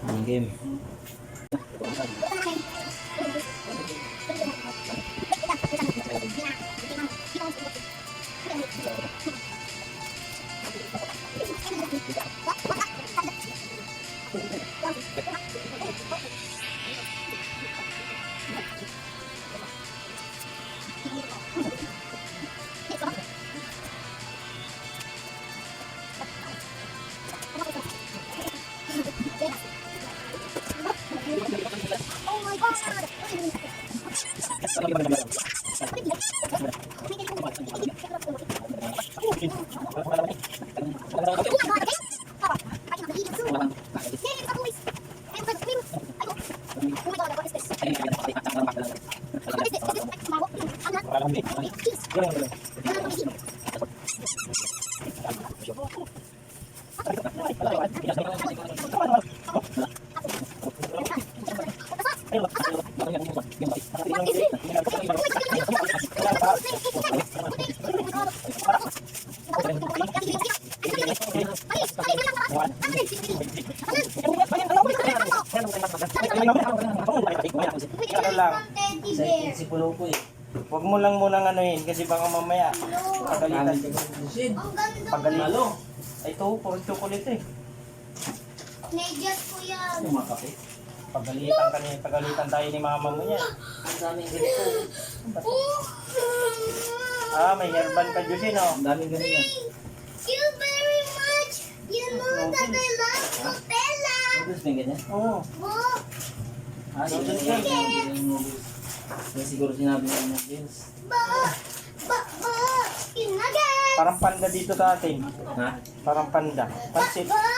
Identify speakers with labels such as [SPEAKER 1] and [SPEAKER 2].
[SPEAKER 1] Ang game.
[SPEAKER 2] Oh my
[SPEAKER 3] Ano lang,
[SPEAKER 1] Si Pulo ko eh.
[SPEAKER 3] huwag mo lang munang anuhin kasi baka mamaya pagalitan. Pagalit. Ay, ito, puro chocolate eh.
[SPEAKER 2] Medyas ko yan.
[SPEAKER 1] Kumakape.
[SPEAKER 3] Pagalitan tayo ni mama mo yan.
[SPEAKER 1] Ang daming ganito.
[SPEAKER 3] Ah, may herbal ka dyan, no?
[SPEAKER 1] Ang daming ganito.
[SPEAKER 2] Thank you very much. You know that I love Nutella.
[SPEAKER 1] Noodles na ganyan.
[SPEAKER 3] Oo.
[SPEAKER 2] Oh,
[SPEAKER 1] Noodles yan. Yan siguro sinabi ng noodles.
[SPEAKER 2] ba, Inagay.
[SPEAKER 3] Parang panda dito sa atin.
[SPEAKER 1] Ha?
[SPEAKER 3] Parang panda. Pansit.
[SPEAKER 2] Ba,